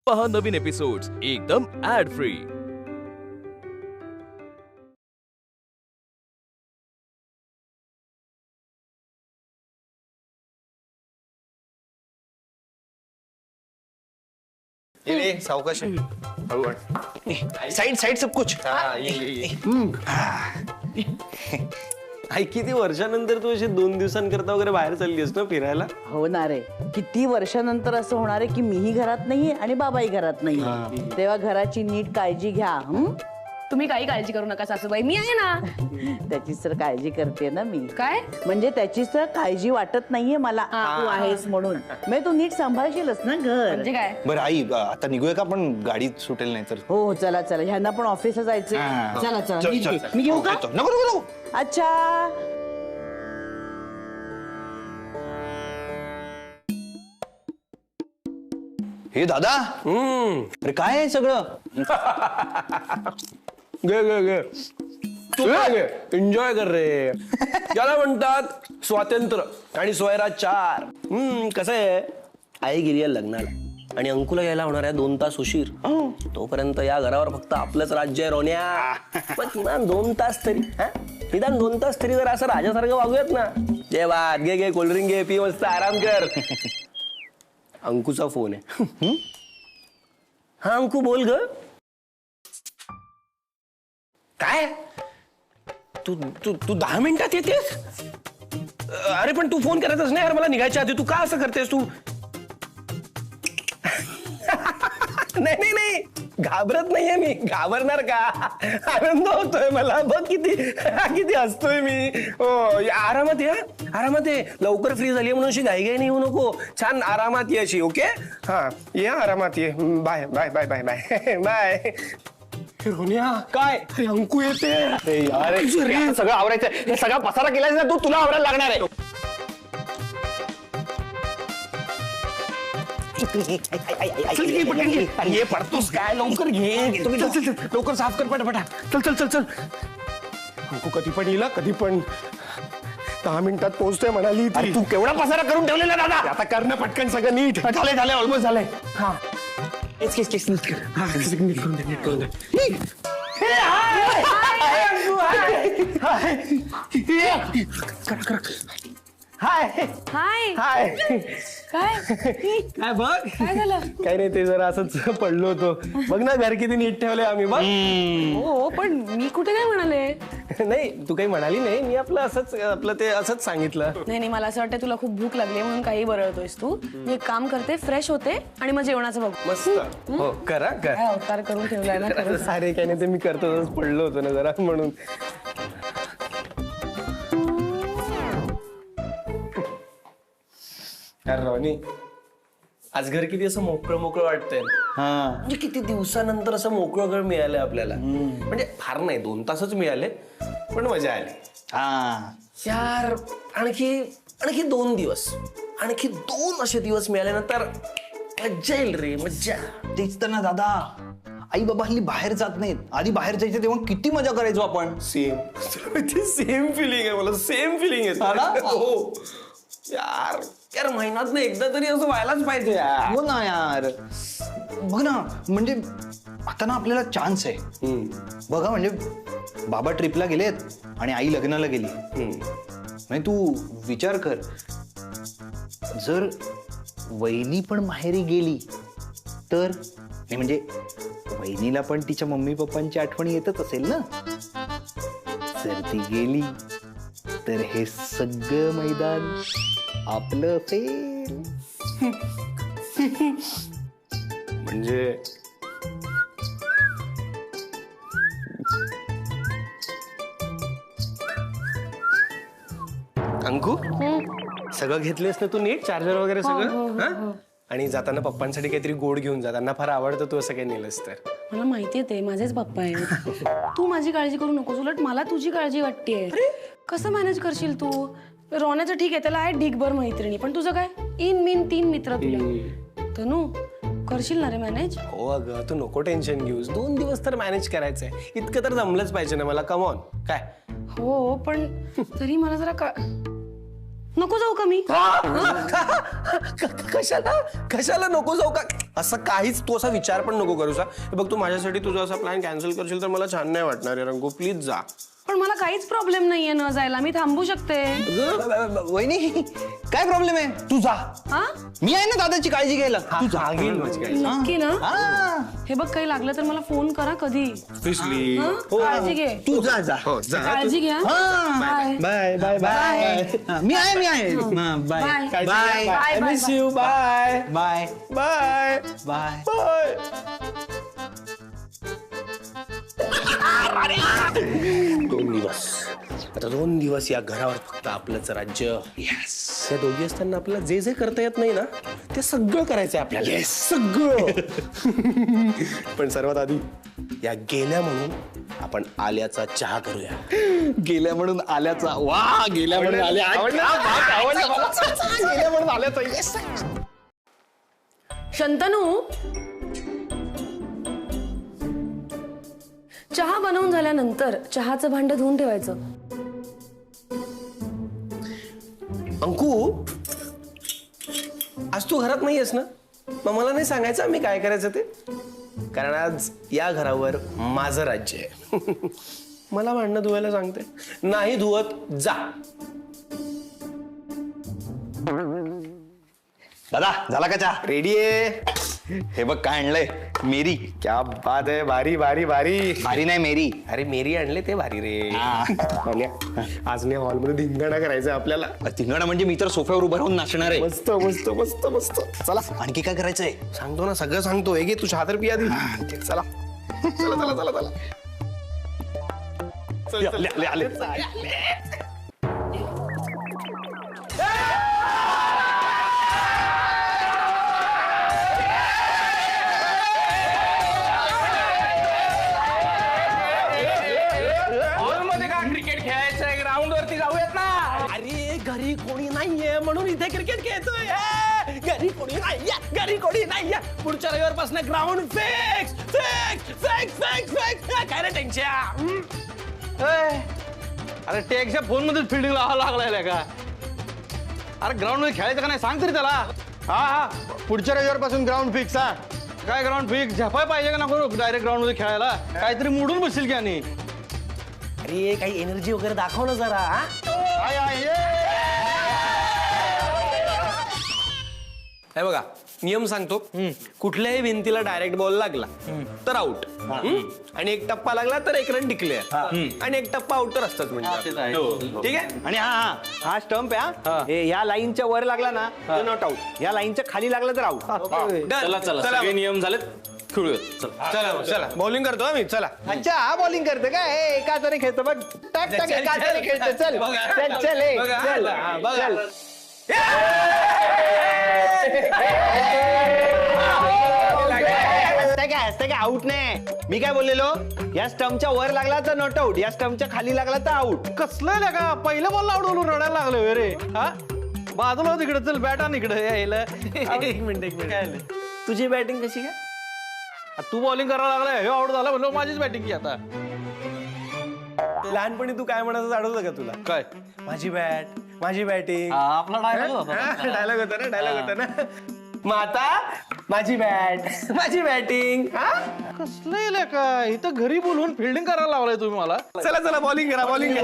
पहा नवीन एपिसोड्स एकदम add free. ये सावकाश साइड साइड सब कुछ। आई किती वर्षानंतर तू अशी 2 दिवसांकरता वगैरे बाहेर चाललीस ना फिरायला? हो ना रे, किती वर्षानंतर असं होणार आहे की मीही घरात नाहीये आणि बाबाही घरात नाहीये, तेव्हा घराची नीट काळजी घ्या। तुम्ही काही काळजी करू नका सासूबाई, मी आहे ना। त्याचीच तर काळजी करते ना मी। काय म्हणजे त्याचीच तर काळजी वाटत नाहीये मला, तू आहेस म्हणून। म्हणजे तू नीट सांभाळशीलच ना घर। म्हणजे काय? बरं आई, आता निघूया का आपण? गाडी सुटेल नाही तर। हो चला चला, ह्यांना पण ऑफिसला जायचंय। चला चला निघते। मी घेऊ का? नको नको नको। अच्छा हे दादा, अरे काय आहे सगळं? गे गे गे तू काय गे एन्जॉय कर रे। त्याला म्हणतात स्वातंत्र्य आणि स्वयंराज 4। कसं आहे, आई गेली आहे लग्नाला आणि अंकुला यायला होणार आहे 2 तास उशीर। तोपर्यंत या घरावर फक्त आपलंच राज्य आहे रोन्या। पण किमान 2 तास तरी, निदान 2 तास तरी जर असं राजासारखं वागूयात ना। जे बात घे घे कोल्ड्रिंक घे, पी, मस्त आराम कर। अंकुचा फोन आहे। हा अंकु बोल ग। काय तू तू तू 10 मिनिटात येतेस? अरे पण तू फोन करायचास नाही यार मला निघायच्या आधी, तू का असं करतेस तू? नाही नाही नाही, घाबरत नाहीये मी, घाबरणार का? आनंद होतोय मला, बघ किती किती हसतोय मी। हो आरामात ये, आरामात ये, लवकर फ्री झाली म्हणून अशी घाईघाई नाही येऊ नको, छान आरामात ये अशी। ओके हा ये, आरामात ये। Bye bye bye bye bye bye. रोनिया काय अंकू येते? अरे सगळं आवरायचं, हे सगळा पसारा केलाय ना तू, तुला आवरायला लागणार आहे। ये पडतोस काय? लवकर घे, लवकर साफ कर पटापटा। चल चल चल चल। अंकू कधी पण येईल, कधी पण 10 मिनिटात पोहोचतोय म्हणाली ती। तू केवढा पसारा करून ठेवलेला दादा? आता करणं पटकन सगळं नीट। झालंय ऑलमोस्ट झालंय। हा नीट करून दे, नीट करून दे। हाय हाय हाय। काय काय बघ, काय झालं? काही नाही, ते जरा असंच पडलो होतो। बघ ना घर किती नीट ठेवले आम्ही, बघ। हो पण मी कुठे काय म्हणाले? नाही तू काही म्हणाली नाही, मी आपलं असंच ते असंच सांगितलं। नाही नाही, मला असं वाटतं तुला खूप भूक लागली म्हणून काही बरळतोयस तू। मी एक काम करते, फ्रेश होते आणि मग जेवणाचं बघ। मस्त हो, करा कर। काय अवतार करून ठेवलाय ना खरंच। सारे काही नाही, ते मी करतो, पडलो होतो ना जरा म्हणून। यार रोनी, आज घर किती असं मोकळं मोकळं वाटतंय। म्हणजे किती दिवसानंतर असं मोकळं घर मिळालंय आपल्याला। म्हणजे फार नाही, 2 तासच मिळाले, पण मजा आली। यार आणखी 2 दिवस, आणखी 2 असे दिवस मिळाले ना तर मज्जा येईल रे, मज्जा। तेच तर ना दादा, आई बाबा हल्ली बाहेर जात नाहीत, आधी बाहेर जायचं तेव्हा किती मजा करायचो आपण। सेम फिलिंग आहे मला, सेम फिलिंग आहे। हो यार, यार महिन्यात ना एकदा तरी असं व्हायलाच पाहिजे यार। हो ना यार, बघ ना, म्हणजे आता ना आपल्याला चान्स आहे। बघा म्हणजे बाबा ट्रिपला गेलेत आणि आई लग्नाला गेली। म्हणजे तू विचार कर, जर वहिनी पण माहेरी गेली तर, नाही म्हणजे वहिनीला पण तिच्या मम्मी पप्पांची आठवण येतच असेल ना। जर ती गेली तर हे सगळं मैदान आपलं असेल। म्हणजे अंकु, सगळं घेतलेस ना तू नीट, चार्जर वगैरे सगळं? हा? आणि जाताना पप्पांसाठी काहीतरी गोड घेऊन जा, त्यांना फार आवडतं तू असं काही नेलंस तर। मला माहितीये ते माझेच पप्पा आहेत। तू माझी काळजी करू नकोस, उलट मला तुझी काळजी वाटतेय। कसं मॅनेज करशील तू? रोण्याचं ठीक आहे, त्याला आहे ढीगभर मैत्रिणी, पण तुझं काय, इन मिन 3 मित्र तुला। तनू करशील ना रे मॅनेज? हो अगं, तू नको टेन्शन घेऊस, 2 दिवस तर मॅनेज करायचंय, इतकं तर जमलंच पाहिजे ना मला। कम ऑन काय? हो पण तरी मला जरा नको जाऊ का मी? कशाला नको जाऊ का? असं काहीच तू असा विचार पण नको करूस. बघ तू माझ्यासाठी तुझा असा प्लॅन कॅन्सल करशील तर मला छान नाही वाटणार आहे रंगू. प्लीज जा. पण मला काहीच प्रॉब्लेम नाहीये न जायला, मी थांबू शकते. वहिनी काय प्रॉब्लेम आहे? तू जा, हा? मी आहे ना दादाची काळजी घ्यायला. तू जा. नक्की ना? हा. हे बघ काही लागलं तर मला फोन करा कधी. Obviously. हा? काळजी घे. तू जा जा. काळजी घ्या. बाय. Bye bye bye. मी आहे bye bye. Bye bye. Miss you. Bye bye bye bye. Bye. 2 दिवस. आता 2 दिवस या घरावर फक्त आपलंच राज्य. या दोघी असताना आपल्याला जे जे करता येत नाही ना ते सगळं करायचंय आपल्याला. सगळं. पण सर्वात आधी या गेल्या म्हणून आपण आल्याचा चहा करूया. गेल्या म्हणून आल्याचा. वा, गेल्या म्हणून आल्या. गेल्या म्हणून आल्याचा. शंतनू, चहा बनवून झाल्यानंतर चहाचं भांड धुवून ठेवायचं. अंकू, आज तू घरात नाहीयेस ना? मग मला नाही सांगायचं आम्ही काय करायचं ते? कारण आज या घरावर माझं राज्य आहे. मला भांडणं धुवायला सांगते. नाही धुवत जा. दादा झाला का चहा? रेडी आहे. हे बघ काय आणलंय. मेरी. क्या बात आहे. भारी भारी भारी. भारी नाही मेरी. अरे मेरी आणले ते भारी रे. हा. आज नाही हॉलमध्ये धिंगाणा करायचा आपल्याला. तिंगणा म्हणजे मी तर सोफ्यावर उभं राहून नाचणार आहे. मस्त मस्त मस्त मस्त. चला आणखी काय करायचंय? सांगतो ना, सगळं सांगतो. हे घे तू चहा तर पिया आधी. चला चला चला चला चला. आले. क्रिकेट खेळायचंय, ग्राउंड वरती जाऊयात ना. अरे घरी कोणी नाहीये म्हणून इथे क्रिकेट खेळतोय. घरी कोणी नाहीये, घरी कोणी नाहीये. पुढच्या रविवारपासून ground fix fix fix fix fix. काय रे टेन्शन? अरे टेकच्या फोन मध्ये फिल्डिंग लावा लागलाय का? अरे ग्राउंड मध्ये खेळायचं का नाही सांग तरी त्याला. हा हा, पुढच्या रविवारपासून ग्राउंड फिक्स. हा काय ग्राउंड फिक्स? झपाय पाहिजे का नको डायरेक्ट ग्राउंड मध्ये खेळायला? काहीतरी मोडून बसशील की आणि. अरे काही एनर्जी वगैरे दाखव ना जरा. हे बघा, नियम सांगतो. कुठल्याही भिंतीला डायरेक्ट बॉल लागला तर आउट, आणि एक टप्पा लागला तर 1 रन डिक्लेअर, आणि एक टप्पा आउट तर असतात म्हणजे. ठीक आहे. आणि हा स्टंप आहे. या लाईनच्या वर लागला ना तर नॉट आउट. या लाईनच्या खाली लागला तर आउट. चला चला सगळे नियम झालेत, खेळूयात. चला चला चला बॉलिंग करतो आम्ही. चला. अच्छा हा बॉलिंग करते काय? एका हाताने खेळतो बघ. टाक टाक एका हाताने खेळतो. चल चल चल ए, चल चल. काय आउट नाही. मी काय बोललेलो? या स्टंपच्या वर लागला तर नॉट आउट, या स्टंपच्या खाली लागला तर आउट. कसलं का पहिल्या बॉलला आउट बोलून रडायला लागलो रे. हा बाजूला तिकडे चल. बॅट आण इकडे यायला. एक मिनिट. तुझी बॅटिंग कशी काय? तू बॉलिंग करायला लागलाय, हे आउट झाला म्हणून माझीच बॅटिंग की आता. लहानपणी तू काय म्हणायचं आठवतं का तुला? काय माझी बॅट, माझी बॅटिंग. आपला डायलॉग डायलॉग होता ना, डायलॉग होता ना. माता माझी बॅट, माझी बॅटिंग. कसलं का इथं घरी बोलवून फिल्डिंग करायला लावलाय तुम्ही मला. चला चला बॉलिंग करा, बॉलिंग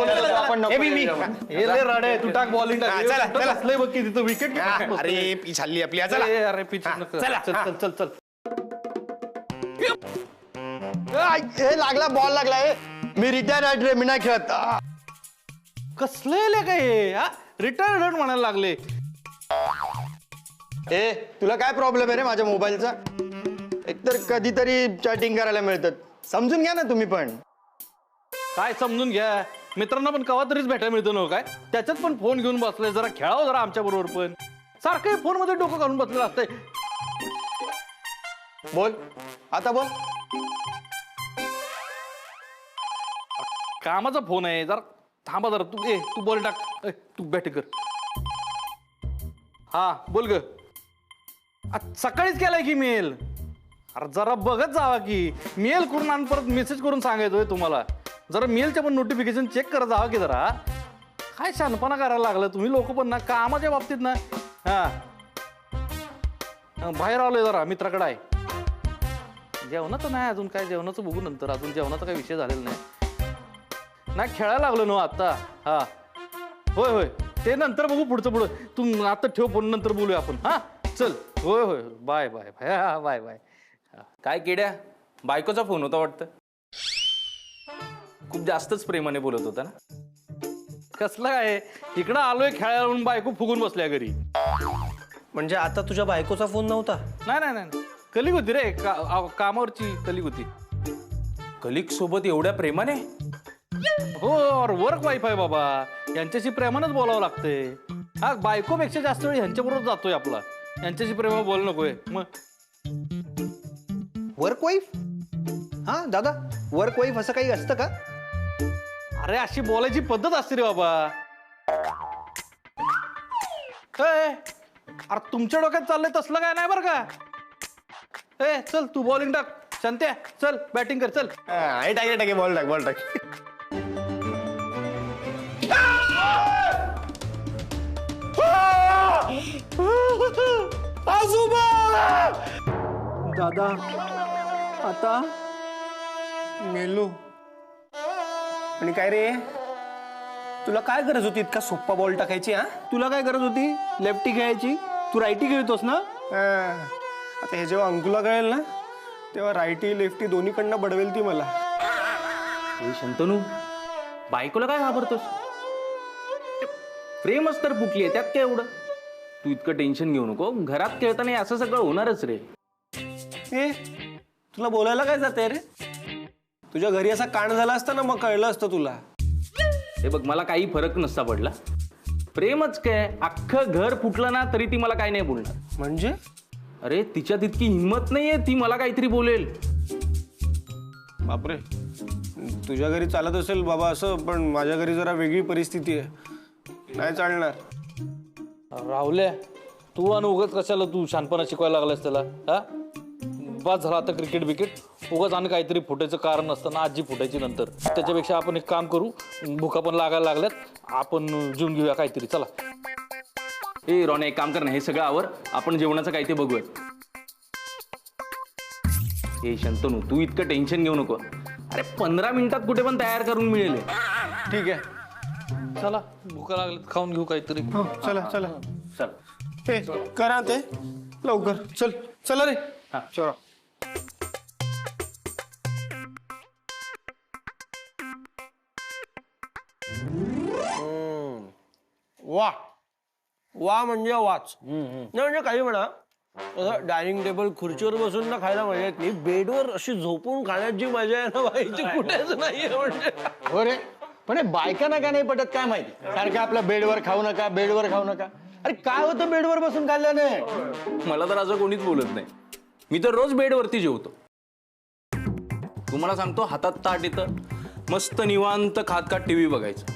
रडे तू टाक बॉलिंग. चला, चला. कसलंय बघ की तिथं विकेट. अरे पीच हल्ली आपली. चला. अरे पिच चला. चल चल चल. लागला बॉल लागलाय. मी रिटायर आहे रे, मी नाही खेळत. कसलं काय रिटायर्ड म्हणायला लागले. ए तुला काय प्रॉब्लेम आहे रे माझ्या मोबाईलचा? एकतर कधीतरी चॅटिंग करायला मिळतात. समजून घ्या ना तुम्ही पण. काय समजून घ्या? मित्रांना पण कवा तरीच भेटायला मिळतं ना काय? त्याच्यात पण फोन घेऊन बसले. जरा खेळावं जरा आमच्या बरोबर पण. सारखं फोन मध्ये डोकं घालून बसलेलं असतंय. बोल आता बोल. कामाचा फोन आहे, जरा थांबा जरा. तू बॉल टाक. तू बॅटिंग कर. हा बोल ग. सकाळीच केलाय की मेल. अरे जरा बघत जावा की. मेल करून आणि परत मेसेज करून सांगायचोय तुम्हाला. जरा मेलच्या पण नोटिफिकेशन चेक करत जावा की जरा. काय शहाणपणा करायला लागलं तुम्ही लोक पण ना कामाच्या बाबतीत ना. हा बाहेर आलोय जरा मित्राकडे आहे. जेवणाचं नाही अजून, काय जेवणाचं बघू नंतर, अजून जेवणाचा काही विषय झालेला नाही. खेळायला लागलो ना आता. हा होय होय ते नंतर बघू पुढचं पुढं. तू आता ठेव फोन, नंतर बोलूया आपण. हा चल होय होय बाय बाय बाय. हा बाय बाय. काय किड्या बायकोचा फोन होता वाटतं. खूप जास्तच प्रेमाने बोलत होता ना. कसला काय इकडं आलोय खेळायला म्हणून बायको फुगून बसल्या घरी. म्हणजे आता तुझ्या बायकोचा फोन नव्हता? नाही नाही नाही कलिक होती रे, कामावरची कलिक होती. कलिक सोबत एवढ्या प्रेमाने? हो वर्क वाईफ आहे बाबा, यांच्याशी प्रेमानच बोलावं लागतंय. हा बायकोपेक्षा जास्त वेळ ह्यांच्याबरोबर जातोय आपला, यांच्याशी प्रेमा बोल नकोय. मग वर्क वाईफ? हा दादा, वर्क वाईफ असं काही असतं का? अरे अशी बोलायची पद्धत असते रे बाबा. अरे तुमच्या डोक्यात चाललंय तसलं काय नाही बरं का. चल तू बॉलिंग टाक. शांत्या चल बॅटिंग कर. चल टाके बॉल टाक. दादा आता मेलो. आणि काय रे, तुला काय गरज होती इतका सोप्पा बॉल टाकायची? हा तुला काय गरज होती लेफ्टी खेळायची? तू राईटी खेळतोस ना. आता हे जेव्हा अंकुला कळेल ना, तेव्हा राईटी लेफ्टी दोन्हीकडनं बडवेल ती मला. शंतनू बायकोला काय घाबरतोस? प्रेमच तर फुटली आहे, त्यात काय एवढं. तू इतकं टेन्शन घेऊ नको. घरात खेळताना असं सगळं होणारच रे. तुला बोलायला काय जाते रे? तुझ्या घरी असा कांड झाला असता ना, मग कळलं असतं तुला. हे बघ मला काही फरक नसता पडला. प्रेमच काय, अख्खं घर फुटलं ना तरी ती मला काही नाही बोलणार. म्हणजे? अरे तिच्यात इतकी हिंमत नाहीये, ती मला काहीतरी बोलेल. बापरे, तुझ्या घरी चालत असेल बाबा असं, पण माझ्या घरी जरा वेगळी परिस्थिती आहे, नाही चालणार. राहुल्या तू आणि उगाच कशाला तू शानपणा शिकवायला लागलास त्याला. हा बस झाला आता क्रिकेट बिकेट. उगाच आणि काहीतरी फुटायचं कारण असतं ना, आजी फुटायची नंतर. त्याच्यापेक्षा आपण एक काम करू, भुका पण लागायला लागल्यात, आपण जेवून घेऊया काहीतरी. चला ए रॉने एक काम कर ना, हे सगळं आवर, आपण जेवणाचं काय ते बघूया. ए शंतनू तू इतकं टेन्शन घेऊ नको. अरे 15 मिनिटात कुठे पण तयार करून मिळेल. ठीक आहे, चला भुका लागल्यात, खाऊन घेऊ काहीतरी. चला चला चल हे करा ते लवकर. चला रे. हा चला. वा वा म्हणजे वाच. नाही म्हणजे काही म्हणा, डायनिंग टेबल खुर्चीवर बसून ना खायला मजा येत नाही, बेडवर अशी झोपून खाण्याची मजा आहे ना व्हायची कुठेच नाहीये. म्हणजे हो रे, पण हे बायकांना का नाही पटत काय माहिती, सारखं आपल्या बेडवर खाऊ नका, बेडवर खाऊ नका. अरे काय होतं बेडवर बसून खाल्ल्याने? मला तर असं कोणीच बोलत नाही. मी तर रोज बेडवरती जेवतो. तुम्हाला सांगतो, हातात ताट येतं, मस्त निवांत खात खात टीव्ही बघायचं,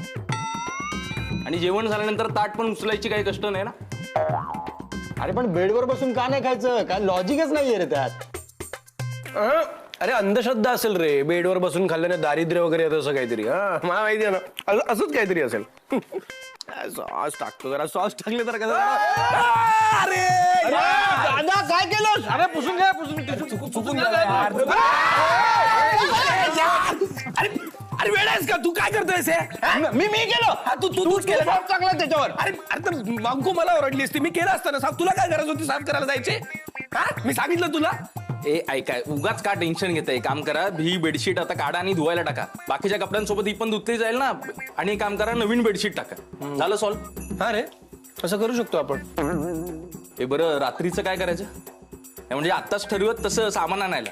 आणि जेवण झाल्यानंतर ताट पण उचलायची काही कष्ट नाही ना. अरे पण बेडवर बसून का नाही खायचं? काय लॉजिकच नाहीये रे त्यात. अरे अंधश्रद्धा असेल रे, बेडवर बसून खाल्ल्याने दारिद्र्य वगैरे येतं असं काहीतरी. हा मला माहिती आहे ना, असंच काहीतरी असेल. सॉस टाकतो जरा, सॉस टाकले तर कसं. अरे दादा काय केलं? अरे पुसून घ्या, चुकून अरे वेळ आहेस का तू? काय करतोयस हे? मी केलं. तूच केलं साफ टाकला त्याच्यावर. अरे मागू मला ओरडली असती, मी केलं असतं ना साफ. तुला काय गरज होती साफ करायला जायची? हा मी सांगितलं तुला. ए ऐकाय उगाच का टेन्शन घेताय. काम करा, ही बेडशीट आता काढा आणि धुवायला टाका. बाकीच्या कपड्यांसोबत ही पण धुतली जाईल ना. आणि एक काम करा, नवीन बेडशीट टाका. झालं सॉल्व. हा रे, असं करू शकतो आपण. हे बरं रात्रीचं काय करायचं? म्हणजे आत्ताच ठरवत तसं सामान आणायला.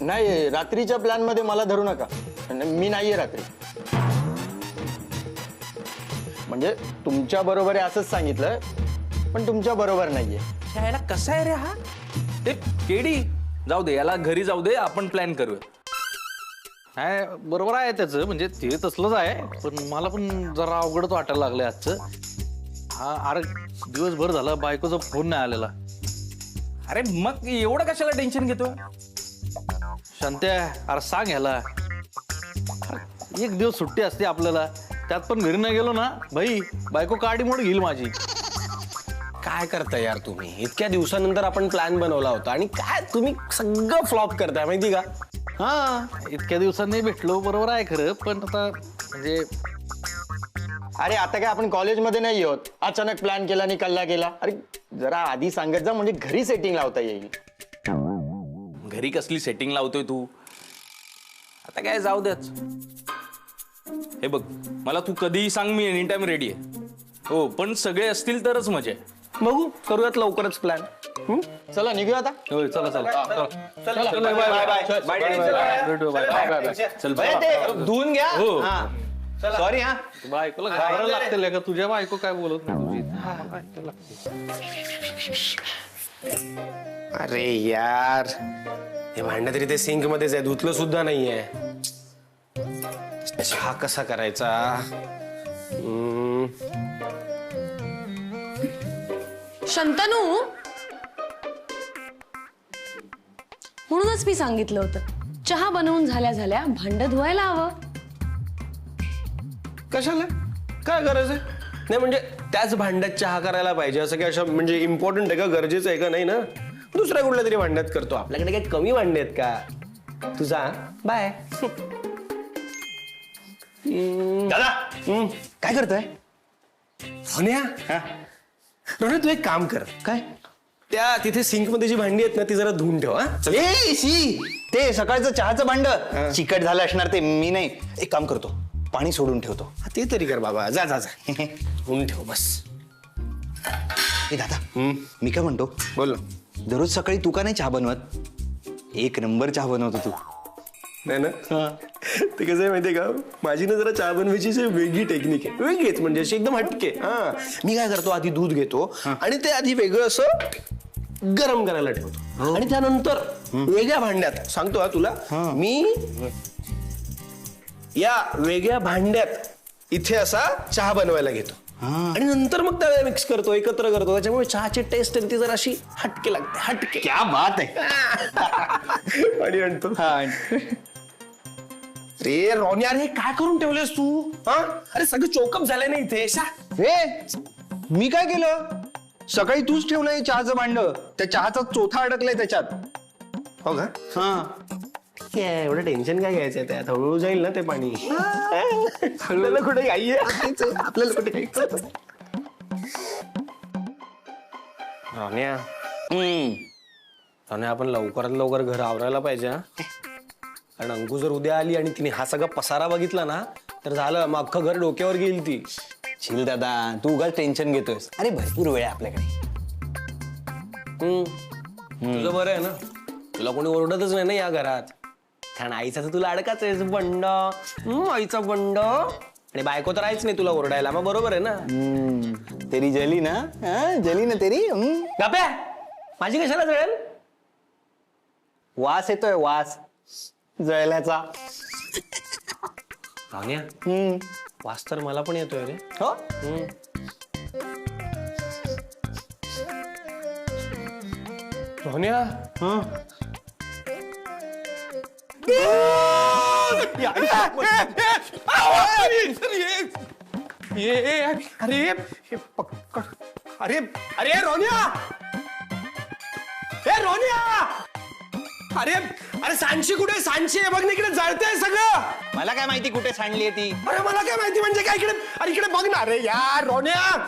नाही, रात्रीच्या प्लॅन मध्ये मला धरू नका. मी नाहीये रात्री. म्हणजे तुमच्या बरोबर आहे असंच सांगितलं, पण तुमच्या बरोबर नाहीये. यायला कसा आहे रे हा? ते केडी जाऊ दे, याला घरी जाऊ दे, आपण प्लॅन करूया. नाही बरोबर आहे त्याचं, म्हणजे ते तसलंच आहे, पण मला पण जरा अवघडच वाटायला लागलंय आजचं. हा अरे दिवसभर झालं बायकोचा फोन नाही आलेला. अरे मग एवढं कशाला टेन्शन घेतो? शांत्या अरे सांग ह्याला. एक दिवस सुट्टी असते आपल्याला, त्यात पण घरी नाही गेलो ना भाई, बायको काडी मोड घेईल माझी. काय करताय यार तुम्ही? इतक्या दिवसानंतर आपण प्लॅन बनवला होता आणि काय तुम्ही सगळं फ्लॉप करताय माहिती का? हा, इतक्या दिवसांनी भेटलो बरोबर आहे खरं, पण आता म्हणजे अरे आता काय आपण कॉलेजमध्ये नाही आहोत, अचानक प्लॅन केला आणि कल्ला केला. अरे जरा आधी सांगत जा, म्हणजे घरी सेटिंग लावता येईल. घरी कसली सेटिंग लावतोय तू? आता काय जाऊ द्याच. हे बघ, मला तू कधीही सांग, मी एनी टाइम रेडी आहे. हो, पण सगळे असतील तरच मजा आहे. बघू, करूयात लवकरच प्लॅन. चला निघूया आता. होय, चला चला चला, बाय बाय बाय. भेटू, बाय बाय. चल ए, ते धुवून घ्या. हो. हा. सॉरी हा. बायकोला घाबरायला लागते का? तुझ्या बायको काय बोलत नाही तुझी. अरे यार, हे भांडण तरी ते सिंक मध्येच आहे, धुतलं सुद्धा नाहीये. चहा कसा करायचा? शंतनू, म्हणूनच मी सांगितलं होतं, चहा बनवून झाल्या झाल्या भांड धुवायला हवं. कशाला? काय गरज आहे? नाही म्हणजे त्याच भांड्यात चहा करायला पाहिजे असं काय असं म्हणजे इम्पॉर्टंट आहे का? गरजेचं आहे का? नाही ना. दुसऱ्या कुठल्या तरी भांड्यात करतो. आपल्याकडे काही कमी भांडे आहेत का? तुझा बाय. दादा काय करतोय? रोहन्या, तू एक काम कर. काय? त्या तिथे सिंक मध्ये जी भांडी आहेत ना, ती जरा धुवून ठेव. हा, ए शी, ते सकाळचं चहाचं भांड चिकट झालं असणार ते. मी नाही, एक काम करतो, पाणी सोडून ठेवतो. ते तरी कर बाबा. जा जा जा, धुवून ठेव बस. ए दादा, मी काय म्हणतो, बोल. दररोज सकाळी तू का नाही चहा बनवत? एक नंबर चहा बनवतो तू. नाही ना? ते कसं आहे माहितीये का, माझी ना जरा चहा बनवायची अशी वेगळी टेक्निक आहे. वेगळीच म्हणजे अशी एकदम हटके. हा, मी काय करतो, आधी दूध घेतो आणि ते आधी वेगळं असं गरम करायला ठेवतो आणि त्यानंतर वेगळ्या भांड्यात सांगतो हा तुला, मी या वेगळ्या भांड्यात इथे असा चहा बनवायला घेतो आणि नंतर मग त्याला मिक्स करतो, एकत्र करतो. त्याच्यामुळे चहाची टेस्ट ती जरा अशी हटके लागते. हटके. क्या बात आहे. पाणी आणतो. रे रोन्या, रे काय करून ठेवलेस तू? हा, अरे सगळं चोकअप झालंय ना इथे. ए, मी काय केलं? सकाळी तूच ठेवलंय चहाचं भांड, त्या चहाचा चोथा अडकलाय त्याच्यात. हो का? हा, एवढं टेन्शन काय घ्यायचंय त्यात? हळूहळू जाईल ना ते पाणी. आपल्याला कुठे घाई आहे? आपल्याला कुठे घाई? रोन्या, रोन्या, आपण लवकरात लवकर घर आवरायला पाहिजे. हा, कारण अंकू जर उद्या आली आणि तिने हा सगळा पसारा बघितला ना, तर झालं, मग अख्खं घर डोक्यावर गेली ती. चिल दादा, तू उगाच टेन्शन घेतोयस. अरे भरपूर वेळ आहे आपल्याकडे. तुझं बरं आहे ना, तुला कोणी ओरडतच नाही ना या घरात. कारण आईचा तर तुला अडकाच आहे बंड. आईचा बंड. आणि बायको तर आहेच नाही तुला ओरडायला. मग बरोबर आहे ना? तेरी जली ना, जली ना तेरी. गाप्या, माझी कशाला जळेल? वास येतोय, वास जळल्याचा. रोन्या, वास तर मला पण येतोय रे. हो, रोन्या, अरे अरे रोन्या, ए रोन्या, अरे अरे सांची कुठे? सांची आहे बघ ना, इकडे जळतंय सगळं. मला काय माहिती कुठे सांडली ती. अरे मला काय माहिती म्हणजे काय? इकडे, अरे इकडे बघ ना. अरे यार रोन्या,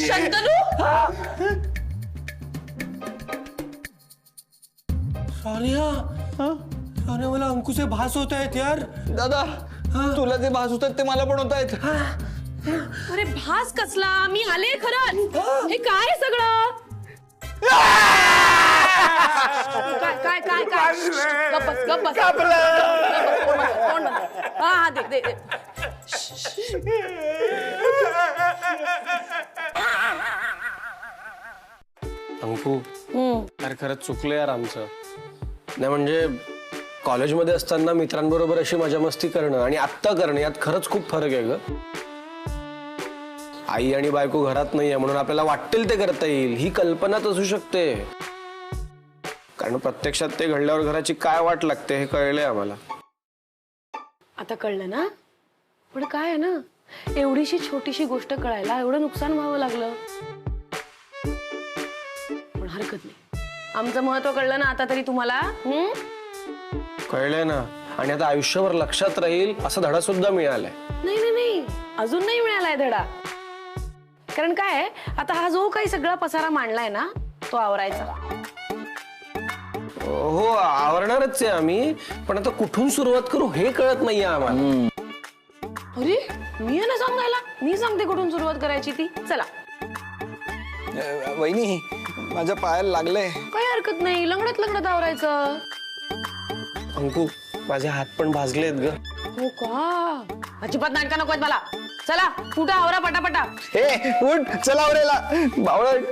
शंतनू, रोन्या, मला अंकुचे भास होत आहेत यार. दादा, तुला जे भास होतात ते मला पण होत आहेत. अरे भास कसला? मी आले खरंच. हे काय आहे सगळं? काय काय काय काय? गप्प बस, गप्प बस. तोंड बंद. हा हा, दे दे दे. अंकू, अरे खरंच चुकलं यार आमचं. नाही म्हणजे कॉलेजमध्ये असताना मित्रांबरोबर अशी मजा मस्ती करणं आणि आत्ता करणं यात खरंच खूप फरक आहे ग. आई आणि बायको घरात नाहीये म्हणून आपल्याला वाटेल ते करता येईल ही कल्पनाच असू शकते, कारण प्रत्यक्षात ते घडल्यावर घराची काय वाट लागते हे कळलंय आम्हाला. आता कळलं ना. पण काय आहे ना, एवढीशी छोटीशी गोष्ट कळायला एवढं नुकसान व्हावं लागलं. पण हरकत नाही, आमचं महत्व कळलं ना आता तरी तुम्हाला. कळलंय ना, आणि आता आयुष्यभर लक्षात राहील असा धडा सुद्धा मिळालाय. नाही नाही नाही, अजून नाही मिळालाय धडा. कारण काय आहे, आता हा जो काही सगळा पसारा मांडलाय ना तो आवरायचा. हो आवरणारच आहे आम्ही, पण आता कुठून सुरुवात करू हे कळत नाहीये आम्हाला. अरे मी आहे ना सांगायला, मी सांगते कुठून सुरुवात करायची ती. चला. वहिनी माझ्या पायाला लागलंय. काही हरकत नाही, लंगडत लंगडत आवरायचं. अंकू माझे हात पण भाजलेत ग. हो का? अजिबात नाटका नकोत मला. चला कुठं आवरा पटापटा. हे उठ चला आवरायला बावळट.